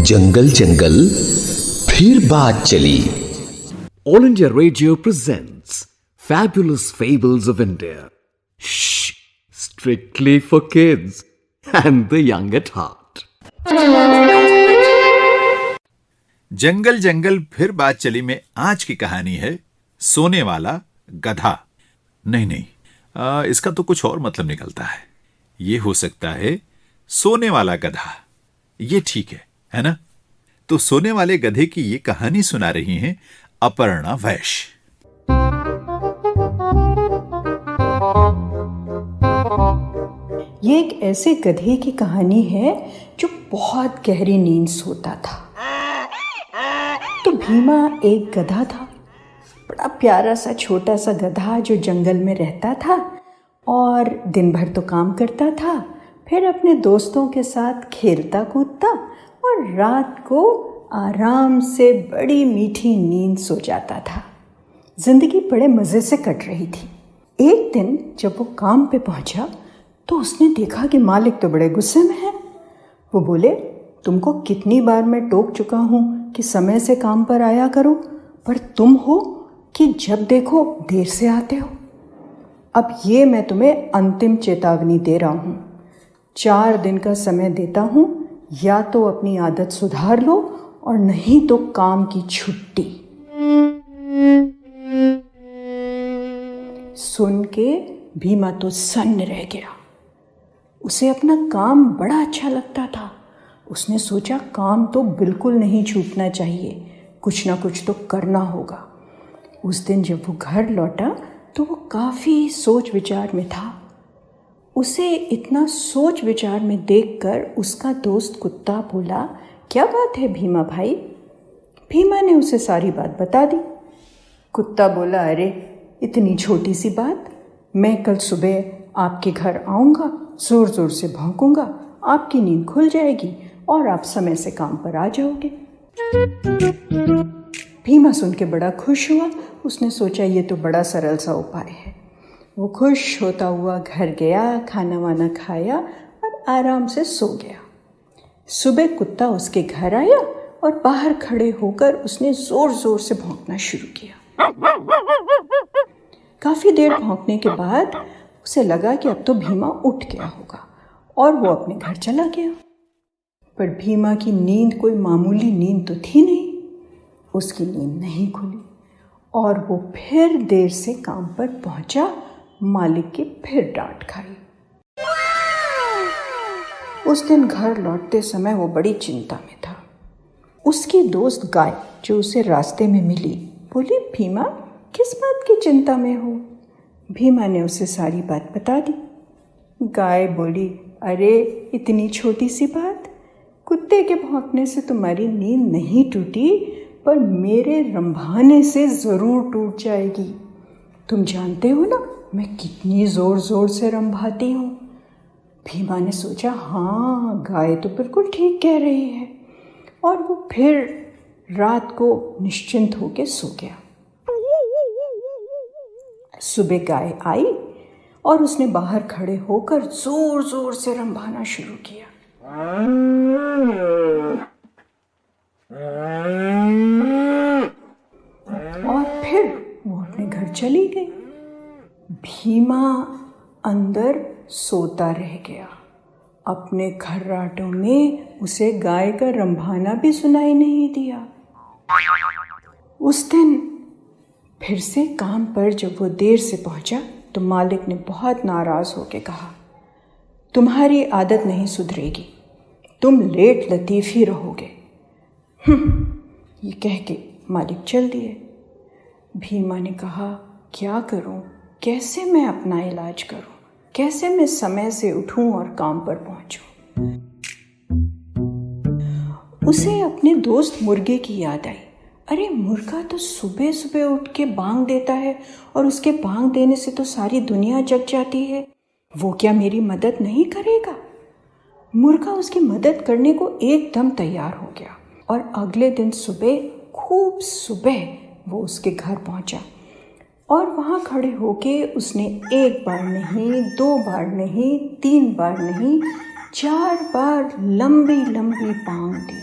जंगल जंगल फिर बात चली। All India Radio presents Fabulous Fables of India. Shh, strictly for kids and the young at heart. जंगल जंगल फिर बात चली में आज की कहानी है सोने वाला गधा। नहीं, इसका तो कुछ और मतलब निकलता है। ये हो सकता है सोने वाला गधा। ये ठीक है ना? तो सोने वाले गधे की ये कहानी सुना रही हैं अपर्णा वैश्य। ये एक ऐसे गधे की कहानी है जो बहुत गहरी नींद सोता था। तो भीमा एक गधा था, बड़ा प्यारा सा छोटा सा गधा जो जंगल में रहता था और दिन भर तो काम करता था, फिर अपने दोस्तों के साथ खेलता कूदता और रात को आराम से बड़ी मीठी नींद सो जाता था। जिंदगी बड़े मज़े से कट रही थी। एक दिन जब वो काम पे पहुंचा तो उसने देखा कि मालिक तो बड़े गुस्से में है। वो बोले, तुमको कितनी बार मैं टोक चुका हूँ कि समय से काम पर आया करो, पर तुम हो कि जब देखो देर से आते हो। अब ये मैं तुम्हें अंतिम चेतावनी दे रहा हूँ। 4 दिन का समय देता हूँ, या तो अपनी आदत सुधार लो और नहीं तो काम की छुट्टी। सुन के भीमा तो सन्न रह गया। उसे अपना काम बड़ा अच्छा लगता था। उसने सोचा काम तो बिल्कुल नहीं छूटना चाहिए, कुछ ना कुछ तो करना होगा। उस दिन जब वो घर लौटा तो वो काफ़ी सोच विचार में था। उसे इतना सोच विचार में देखकर उसका दोस्त कुत्ता बोला, क्या बात है भीमा भाई? भीमा ने उसे सारी बात बता दी। कुत्ता बोला, अरे इतनी छोटी सी बात, मैं कल सुबह आपके घर आऊँगा, ज़ोर ज़ोर से भौंकूँगा, आपकी नींद खुल जाएगी और आप समय से काम पर आ जाओगे। भीमा सुन के बड़ा खुश हुआ। उसने सोचा ये तो बड़ा सरल सा उपाय है। वो खुश होता हुआ घर गया, खाना वाना खाया और आराम से सो गया। सुबह कुत्ता उसके घर आया और बाहर खड़े होकर उसने ज़ोर ज़ोर से भौंकना शुरू किया। काफ़ी देर भौंकने के बाद उसे लगा कि अब तो भीमा उठ गया होगा और वो अपने घर चला गया। पर भीमा की नींद कोई मामूली नींद तो थी नहीं। उसकी नींद नहीं खुली और वो फिर देर से काम पर पहुंचा। मालिक की फिर डांट खाई। उस दिन घर लौटते समय वो बड़ी चिंता में था। उसकी दोस्त गाय जो उसे रास्ते में मिली बोली, भीमा किस बात की चिंता में हो? भीमा ने उसे सारी बात बता दी। गाय बोली, अरे इतनी छोटी सी बात, कुत्ते के भौंकने से तुम्हारी नींद नहीं टूटी, पर मेरे रंभाने से ज़रूर टूट जाएगी। तुम जानते हो ना मैं कितनी ज़ोर ज़ोर से रंभाती हूँ। भीमा ने सोचा, हाँ गाय तो बिल्कुल ठीक कह रही है, और वो फिर रात को निश्चिंत होकर सो गया। सुबह गाय आई और उसने बाहर खड़े होकर ज़ोर ज़ोर से रंभाना शुरू किया। और फिर वो अपने घर चली गई। भीमा अंदर सोता रह गया। अपने खर्राटों में उसे गाय का रंभाना भी सुनाई नहीं दिया। उस दिन फिर से काम पर जब वो देर से पहुंचा तो मालिक ने बहुत नाराज़ होकर कहा, तुम्हारी आदत नहीं सुधरेगी, तुम लेट लतीफ़ ही रहोगे। ये कह के मालिक चल दिए। भीमा ने कहा, क्या करूं, कैसे मैं अपना इलाज करूं, कैसे मैं समय से उठूं और काम पर पहुंचूं। उसे अपने दोस्त मुर्गे की याद आई। अरे मुर्गा तो सुबह सुबह उठ के बांग देता है और उसके बांग देने से तो सारी दुनिया जग जाती है। वो क्या मेरी मदद नहीं करेगा? मुर्गा उसकी मदद करने को एकदम तैयार हो गया और अगले दिन सुबह, खूब सुबह वो उसके घर पहुंचा और वहाँ खड़े होके उसने 1 बार नहीं, 2 बार नहीं, 3 बार नहीं, 4 बार लंबी लंबी बांग दी।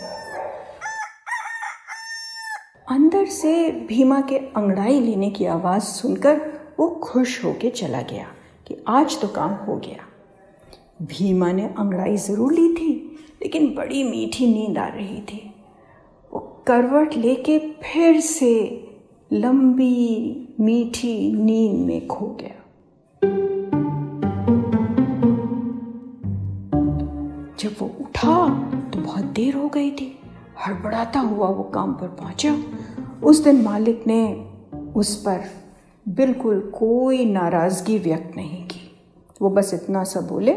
अंदर से भीमा के अंगड़ाई लेने की आवाज़ सुनकर वो खुश होके चला गया कि आज तो काम हो गया। भीमा ने अंगड़ाई ज़रूर ली थी, लेकिन बड़ी मीठी नींद आ रही थी। वो करवट लेके फिर से लंबी मीठी नींद में खो गया। जब वो उठा तो बहुत देर हो गई थी। हड़बड़ाता हुआ वो काम पर पहुंचा। उस दिन मालिक ने उस पर बिल्कुल कोई नाराज़गी व्यक्त नहीं की। वो बस इतना सा बोले,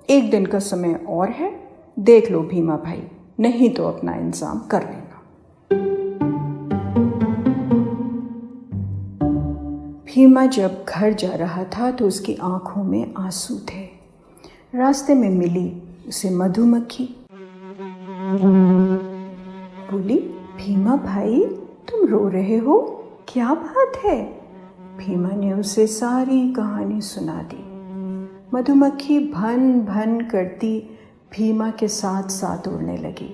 एक दिन का समय और है, देख लो भीमा भाई, नहीं तो अपना इंतजाम कर लेना। भीमा जब घर जा रहा था तो उसकी आंखों में आंसू थे। रास्ते में मिली उसे मधुमक्खी। बोली, भीमा भाई तुम रो रहे हो, क्या बात है? भीमा ने उसे सारी कहानी सुना दी। मधुमक्खी भन भन करती भीमा के साथ साथ उड़ने लगी।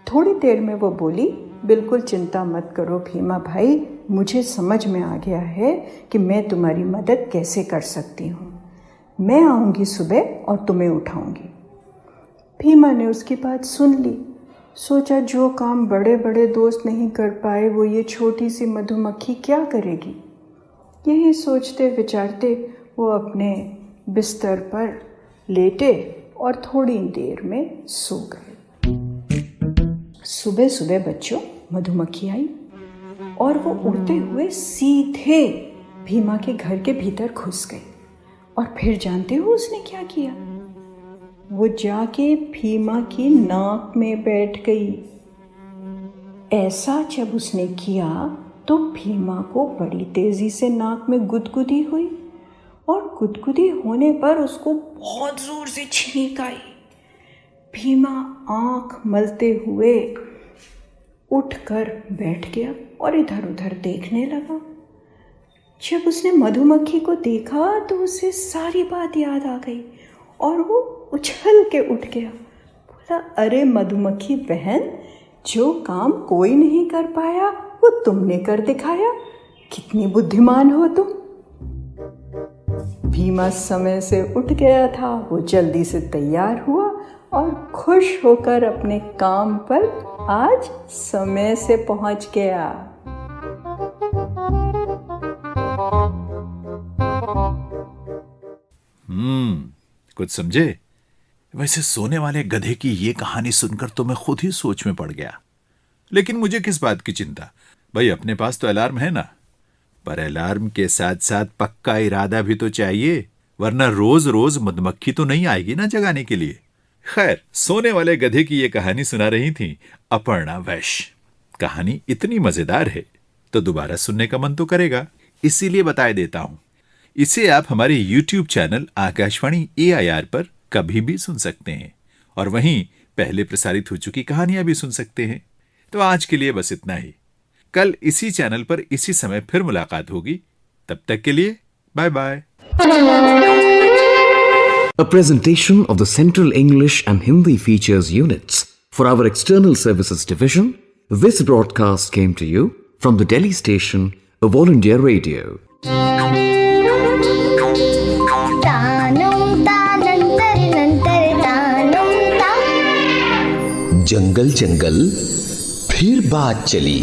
थोड़ी देर में वो बोली, बिल्कुल चिंता मत करो भीमा भाई, मुझे समझ में आ गया है कि मैं तुम्हारी मदद कैसे कर सकती हूँ। मैं आऊँगी सुबह और तुम्हें उठाऊँगी। भीमा ने उसकी बात सुन ली। सोचा जो काम बड़े बड़े दोस्त नहीं कर पाए वो ये छोटी सी मधुमक्खी क्या करेगी। यही सोचते विचारते वो अपने बिस्तर पर लेटे और थोड़ी देर में सो गए। सुबह सुबह बच्चों मधुमक्खी आई और वो उड़ते हुए सीधे भीमा के घर के भीतर घुस गई। और फिर जानते हो उसने क्या किया? वो जाके भीमा की नाक में बैठ गई। ऐसा जब उसने किया तो भीमा को बड़ी तेजी से नाक में गुदगुदी हुई और गुदगुदी होने पर उसको बहुत जोर से छींक आई। भीमा आंख मलते हुए उठकर बैठ गया और इधर उधर देखने लगा। जब उसने मधुमक्खी को देखा तो उसे सारी बात याद आ गई और वो उछल के उठ गया। बोला, अरे मधुमक्खी बहन, जो काम कोई नहीं कर पाया वो तुमने कर दिखाया, कितनी बुद्धिमान हो तुम। भीमा समय से उठ गया था। वो जल्दी से तैयार हुआ और खुश होकर अपने काम पर आज समय से पहुंच गया। कुछ समझे? वैसे सोने वाले गधे की ये कहानी सुनकर तो मैं खुद ही सोच में पड़ गया। लेकिन मुझे किस बात की चिंता भाई, अपने पास तो अलार्म है ना। पर अलार्म के साथ साथ पक्का इरादा भी तो चाहिए, वरना रोज रोज मधुमक्खी तो नहीं आएगी ना जगाने के लिए। खैर, सोने वाले गधे की ये कहानी सुना रही थी अपर्णा वैश्य। कहानी इतनी मजेदार है तो दोबारा सुनने का मन तो करेगा, इसीलिए बताए देता हूं। इसे आप हमारे YouTube चैनल आकाशवाणी AIR पर कभी भी सुन सकते हैं और वहीं पहले प्रसारित हो चुकी कहानियां भी सुन सकते हैं। तो आज के लिए बस इतना ही। कल इसी चैनल पर इसी समय फिर मुलाकात होगी। तब तक के लिए bye bye. A presentation of the Central English and Hindi Features units for our External Services Division. This broadcast came to you from the Delhi station of All India Radio. जंगल जंगल फिर बात चली।